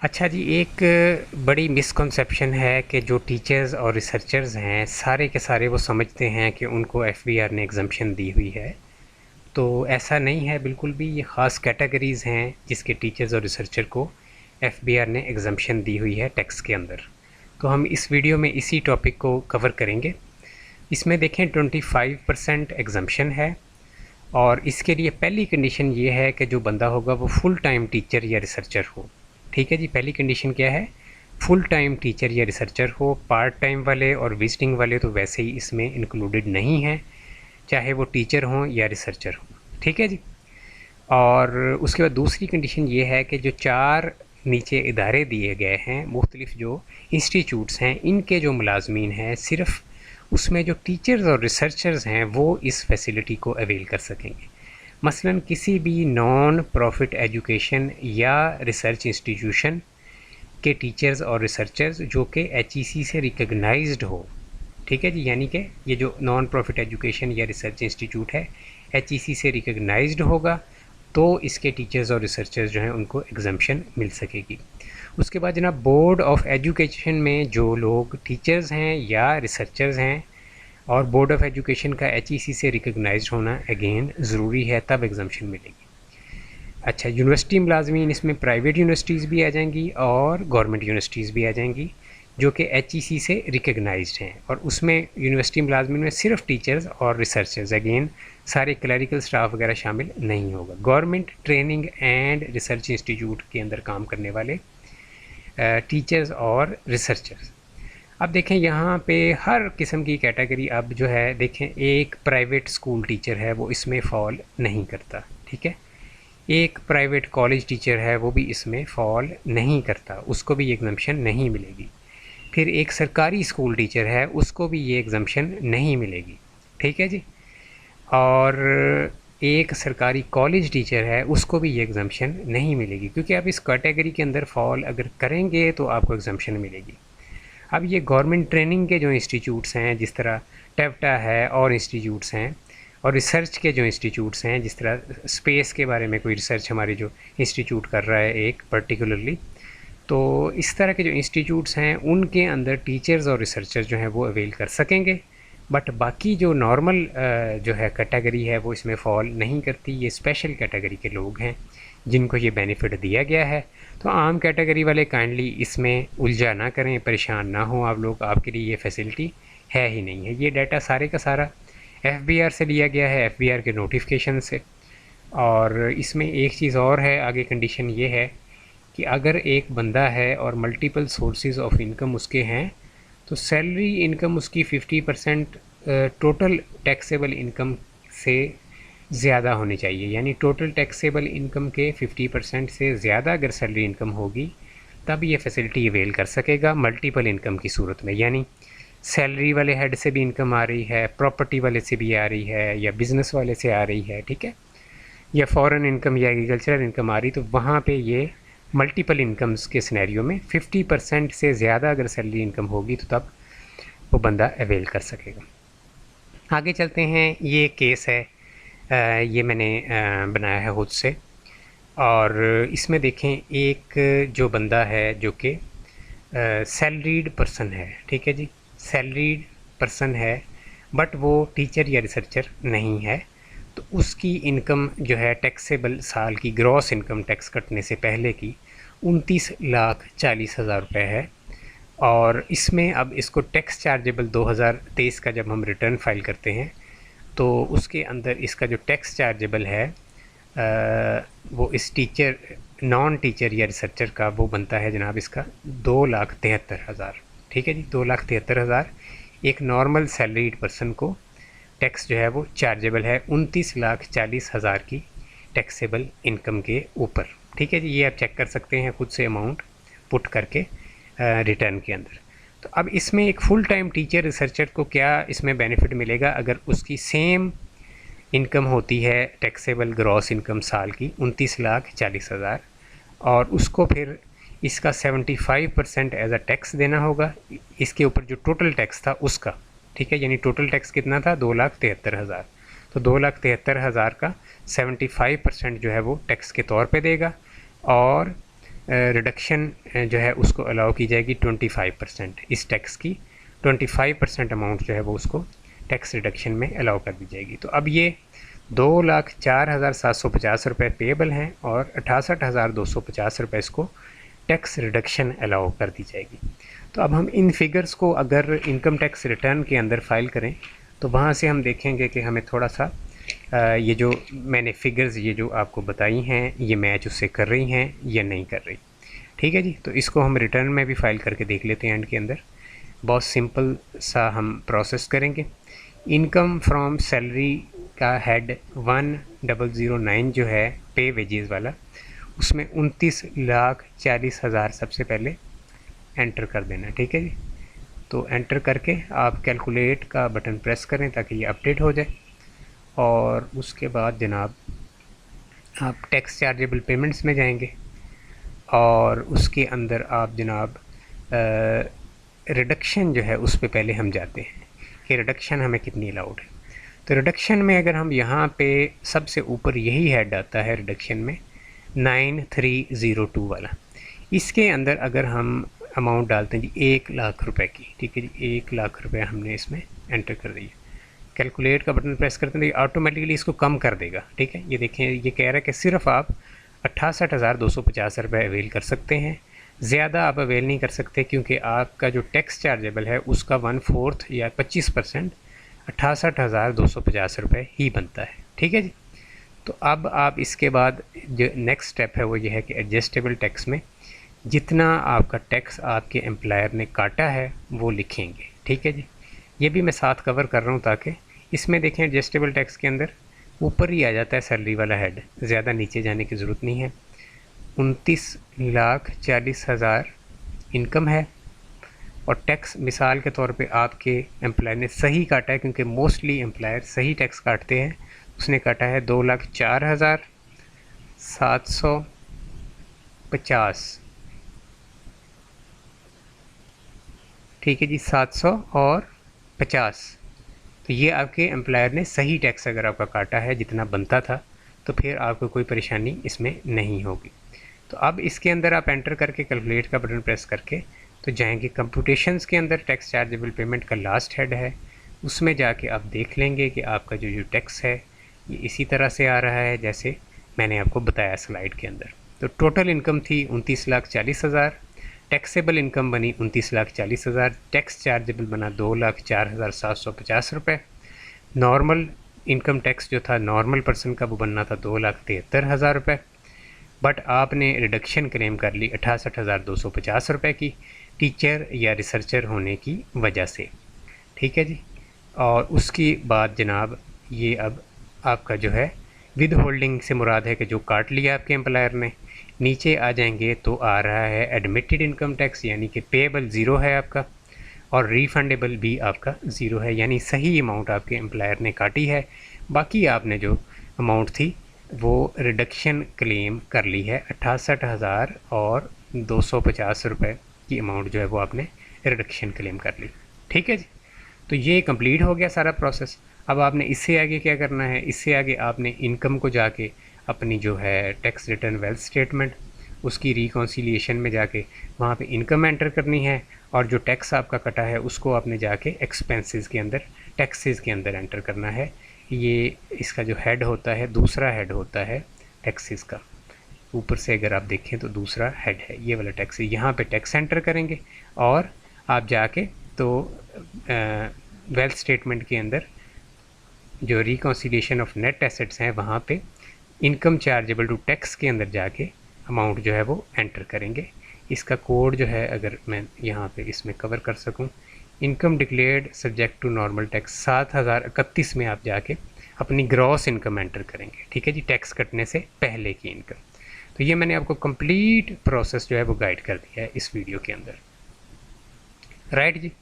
अच्छा जी, एक बड़ी मिसकंसेप्शन है कि जो टीचर्स और रिसर्चर्स हैं सारे के सारे वो समझते हैं कि उनको एफबीआर ने एग्जम्पशन दी हुई है। तो ऐसा नहीं है बिल्कुल भी। ये ख़ास कैटेगरीज़ हैं जिसके टीचर्स और रिसर्चर को एफबीआर ने एग्जम्पशन दी हुई है टैक्स के अंदर। तो हम इस वीडियो में इसी टॉपिक को कवर करेंगे। इसमें देखें 25% एग्जम्पशन है, और इसके लिए पहली कंडीशन ये है कि जो बंदा होगा वो फुल टाइम टीचर या रिसर्चर हो। ठीक है जी, पहली कंडीशन क्या है? फुल टाइम टीचर या रिसर्चर हो। पार्ट टाइम वाले और विजिटिंग वाले तो वैसे ही इसमें इंक्लूडेड नहीं हैं, चाहे वो टीचर हों या रिसर्चर हों। ठीक है जी। और उसके बाद दूसरी कंडीशन ये है कि जो चार नीचे इदारे दिए गए हैं, मुख्तलिफ जो इंस्टीट्यूट्स हैं, इनके जो मुलाजमीन हैं सिर्फ उसमें जो टीचर्स और रिसर्चर्स हैं वो इस फैसिलिटी को अवेल कर सकेंगे। मसलन किसी भी नॉन प्रॉफिट एजुकेशन या रिसर्च इंस्टीट्यूशन के टीचर्स और रिसर्चर्स जो कि एचईसी से रिकग्नाइज्ड हो। ठीक है जी, यानी कि ये जो नॉन प्रॉफिट एजुकेशन या रिसर्च इंस्टीट्यूट है एचईसी से रिकग्नाइज्ड होगा, तो इसके टीचर्स और रिसर्चर्स जो हैं उनको एग्जम्पशन मिल सकेगी। उसके बाद जनाब, बोर्ड ऑफ एजुकेशन में जो लोग टीचर्स हैं या रिसर्चर्स हैं और बोर्ड ऑफ एजुकेशन का एचईसी से रिकग्नाइज्ड होना अगेन ज़रूरी है, तब एग्जम्पशन मिलेगी। अच्छा, यूनिवर्सिटी मुलाजमीन, इसमें प्राइवेट यूनिवर्सिटीज़ भी आ जाएंगी और गवर्नमेंट यूनिवर्सिटीज़ भी आ जाएंगी जो कि एचईसी से रिकग्नाइज्ड हैं, और उसमें यूनिवर्सिटी मुलाजमीन में सिर्फ टीचर्स और रिसर्चर्स, अगेन सारे क्लरिकल स्टाफ वगैरह शामिल नहीं होगा। Government training and research institute के अंदर काम करने वाले टीचर्स और रिसर्चर्स। अब देखें यहाँ पे हर किस्म की कैटेगरी, अब जो है देखें, एक प्राइवेट स्कूल टीचर है वो इसमें फॉल नहीं करता। ठीक है, एक प्राइवेट कॉलेज टीचर है वो भी इसमें फॉल नहीं करता, उसको भी ये एग्जम्पशन नहीं मिलेगी। फिर एक सरकारी स्कूल टीचर है उसको भी ये एग्जम्पशन नहीं मिलेगी। ठीक है जी। और एक सरकारी कॉलेज टीचर है उसको भी ये एग्जम्पशन नहीं मिलेगी, क्योंकि आप इस कैटेगरी के अंदर फॉल अगर करेंगे तो आपको एग्जम्पशन मिलेगी। अब ये गवर्नमेंट ट्रेनिंग के जो इंस्टीट्यूट्स हैं, जिस तरह टेप्टा है और इंस्टीट्यूट्स हैं, और रिसर्च के जो इंस्टीट्यूट्स हैं, जिस तरह स्पेस के बारे में कोई रिसर्च हमारी जो इंस्टीट्यूट कर रहा है एक पर्टिकुलरली, तो इस तरह के जो इंस्टीट्यूट्स हैं उनके अंदर टीचर्स और रिसर्चर्स जो हैं वो अवेल कर सकेंगे। बट बाकी जो नॉर्मल जो है कैटेगरी है वो इसमें फॉल नहीं करती। ये स्पेशल कैटेगरी के लोग हैं जिनको ये बेनिफिट दिया गया है। तो आम कैटेगरी वाले काइंडली इसमें उलझा ना करें, परेशान ना हो आप लोग, आपके लिए ये फैसिलिटी है ही नहीं है। ये डाटा सारे का सारा एफबीआर से लिया गया है, एफबीआर के नोटिफिकेशन से। और इसमें एक चीज़ और है, आगे कंडीशन ये है कि अगर एक बंदा है और मल्टीपल सोर्सेज ऑफ इनकम उसके हैं, तो सैलरी इनकम उसकी 50% टोटल टैक्सेबल इनकम से ज़्यादा होनी चाहिए। यानी टोटल टैक्सेबल इनकम के 50% से ज़्यादा अगर सैलरी इनकम होगी तब ये फैसिलिटी अवेल कर सकेगा मल्टीपल इनकम की सूरत में। यानी सैलरी वाले हेड से भी इनकम आ रही है, प्रॉपर्टी वाले से भी आ रही है, या बिज़नेस वाले से आ रही है, ठीक है, या फॉरेन इनकम या एग्रीकल्चरल इनकम आ रही, तो वहाँ पे ये मल्टीपल इनकम्स के सिनेरियो में 50% से ज़्यादा अगर सैलरी इनकम होगी तो तब वो बंदा अवेल कर सकेगा। आगे चलते हैं। ये केस है, ये मैंने बनाया है खुद से, और इसमें देखें एक जो बंदा है जो कि सैलरीड पर्सन है। ठीक है जी, सैलरीड पर्सन है बट वो टीचर या रिसर्चर नहीं है, तो उसकी इनकम जो है टैक्सेबल साल की ग्रॉस इनकम टैक्स कटने से पहले की 29,40,000 रुपये है। और इसमें अब इसको टैक्स चार्जेबल 2023 का जब हम रिटर्न फाइल करते हैं तो उसके अंदर इसका जो टैक्स चार्जेबल है वो इस टीचर, नॉन टीचर या रिसर्चर का वो बनता है जनाब इसका 2,73,000। ठीक है जी, 2,73,000 एक नॉर्मल सैलरीड पर्सन को टैक्स जो है वो चार्जेबल है 29,40,000 की टैक्सेबल इनकम के ऊपर। ठीक है जी, ये आप चेक कर सकते हैं खुद से अमाउंट पुट करके रिटर्न के अंदर। तो अब इसमें एक फुल टाइम टीचर रिसर्चर को क्या इसमें बेनिफिट मिलेगा अगर उसकी सेम इनकम होती है टैक्सेबल ग्रॉस इनकम साल की 29,40,000, और उसको फिर इसका 75% एज अ टैक्स देना होगा इसके ऊपर जो टोटल टैक्स था उसका। ठीक है, यानी टोटल टैक्स कितना था? 2,73,000। तो 2,73,000 का 75% जो है वो टैक्स के तौर पे देगा, और रिडक्शन जो है उसको अलाउ की जाएगी 25%। इस टैक्स की 25% अमाउंट जो है वो उसको टैक्स रिडक्शन में अलाउ कर दी जाएगी। तो अब ये 2,04,750 रुपये पेएबल हैं और 68,250 रुपये इसको टैक्स रिडक्शन अलाउ कर दी जाएगी। तो अब हम इन फिगर्स को अगर इनकम टैक्स रिटर्न के अंदर फ़ाइल करें तो वहाँ से हम देखेंगे कि हमें थोड़ा सा ये जो मैंने फ़िगर्स ये जो आपको बताई हैं ये मैच उससे कर रही हैं या नहीं कर रही। ठीक है जी, तो इसको हम रिटर्न में भी फ़ाइल करके देख लेते हैं एंड के अंदर। बहुत सिंपल सा हम प्रोसेस करेंगे। इनकम फ्रॉम सैलरी का हेड 1009 जो है पे वेजेस वाला, उसमें 29,40,000 सबसे पहले एंटर कर देना। ठीक है जी, तो एंटर करके आप कैलकुलेट का बटन प्रेस करें ताकि ये अपडेट हो जाए। और उसके बाद जनाब आप टैक्स चार्जेबल पेमेंट्स में जाएंगे और उसके अंदर आप जनाब रिडक्शन जो है उस पे पहले हम जाते हैं कि रिडक्शन हमें कितनी अलाउड है। तो रिडक्शन में अगर हम यहाँ पे सबसे ऊपर यही हेड आता है रिडक्शन में 9302 वाला, इसके अंदर अगर हम अमाउंट डालते हैं जी 1,00,000 रुपये की। ठीक है जी, 1,00,000 रुपये हमने इसमें एंटर कर दिया। कैलकुलेट का बटन प्रेस करते हैं तो ऑटोमेटिकली इसको कम कर देगा। ठीक है, ये देखें ये कह रहा है कि सिर्फ आप 68,250 रुपये अवेल कर सकते हैं, ज़्यादा आप अवेल नहीं कर सकते क्योंकि आपका जो टैक्स चार्जेबल है उसका 1/4 या 25% 68,250 रुपये ही बनता है। ठीक है जी, तो अब आप इसके बाद जो नेक्स्ट स्टेप है वो ये है कि एडजस्टेबल टैक्स में जितना आपका टैक्स आपके एम्प्लॉयर ने काटा है वो लिखेंगे। ठीक है जी, ये भी मैं साथ कवर कर रहा हूँ ताकि इसमें देखें एडजस्टेबल टैक्स के अंदर ऊपर ही आ जाता है सैलरी वाला हेड, ज़्यादा नीचे जाने की ज़रूरत नहीं है। 29,40,000 इनकम है और टैक्स मिसाल के तौर पे आपके एम्प्लॉयर ने सही काटा है क्योंकि मोस्टली एम्प्लॉयर सही टैक्स काटते हैं। उसने काटा है 2,04,750। ठीक है जी, 750। तो ये आपके एम्प्लॉयर ने सही टैक्स अगर आपका काटा है जितना बनता था तो फिर आपको कोई परेशानी इसमें नहीं होगी। तो अब इसके अंदर आप एंटर करके कैलकुलेट का बटन प्रेस करके तो जाएंगे कंप्यूटेशंस के अंदर टैक्स चार्जेबल पेमेंट का लास्ट हेड है, उसमें जाके आप देख लेंगे कि आपका जो टैक्स है ये इसी तरह से आ रहा है जैसे मैंने आपको बताया स्लाइड के अंदर। तो टोटल इनकम थी 29,40,000, टैक्सेबल इनकम बनी 29,40,000, टैक्स चार्जेबल बना 2,04,750 रुपये। नॉर्मल इनकम टैक्स जो था नॉर्मल पर्सन का वो बनना था 2,73,000 रुपये, बट आपने रिडक्शन क्लेम कर ली 68,250 रुपये की टीचर या रिसर्चर होने की वजह से। ठीक है जी, और उसकी बाद जनाब ये अब आपका जो है विद होल्डिंग से मुराद है कि जो काट लिया आपके एम्प्लॉयर ने। नीचे आ जाएंगे तो आ रहा है एडमिटेड इनकम टैक्स, यानी कि पेएबल ज़ीरो है आपका और रिफंडेबल भी आपका ज़ीरो है, यानी सही अमाउंट आपके एम्प्लॉयर ने काटी है। बाकी आपने जो अमाउंट थी वो रिडक्शन क्लेम कर ली है 68,250 रुपये की अमाउंट जो है वो आपने रिडक्शन क्लेम कर ली। ठीक है जी, तो ये कंप्लीट हो गया सारा प्रोसेस। अब आपने इससे आगे क्या करना है, इससे आगे आपने इनकम को जाके अपनी जो है टैक्स रिटर्न वेल्थ स्टेटमेंट उसकी रिकॉन्सिलिएशन में जाके वहाँ पे इनकम एंटर करनी है और जो टैक्स आपका कटा है उसको आपने जाके एक्सपेंसेस के अंदर टैक्सेस के अंदर एंटर करना है। ये इसका जो हेड होता है दूसरा हेड होता है टैक्सेस का, ऊपर से अगर आप देखें तो दूसरा हेड है ये वाला टैक्स। यहाँ पे टैक्स एंटर करेंगे और आप जाके तो वेल्थ स्टेटमेंट के अंदर जो रिकॉन्सिलिएशन ऑफ नेट एसेट्स हैं वहाँ पे इनकम चार्जेबल टू टैक्स के अंदर जाके अमाउंट जो है वो एंटर करेंगे। इसका कोड जो है अगर मैं यहाँ पे इसमें कवर कर सकूँ, income declared subject to normal tax 7,031 में आप जाके अपनी ग्रॉस इनकम एंटर करेंगे। ठीक है जी, टैक्स कटने से पहले की इनकम। तो ये मैंने आपको कंप्लीट प्रोसेस जो है वो गाइड कर दिया है इस वीडियो के अंदर। राइट जी।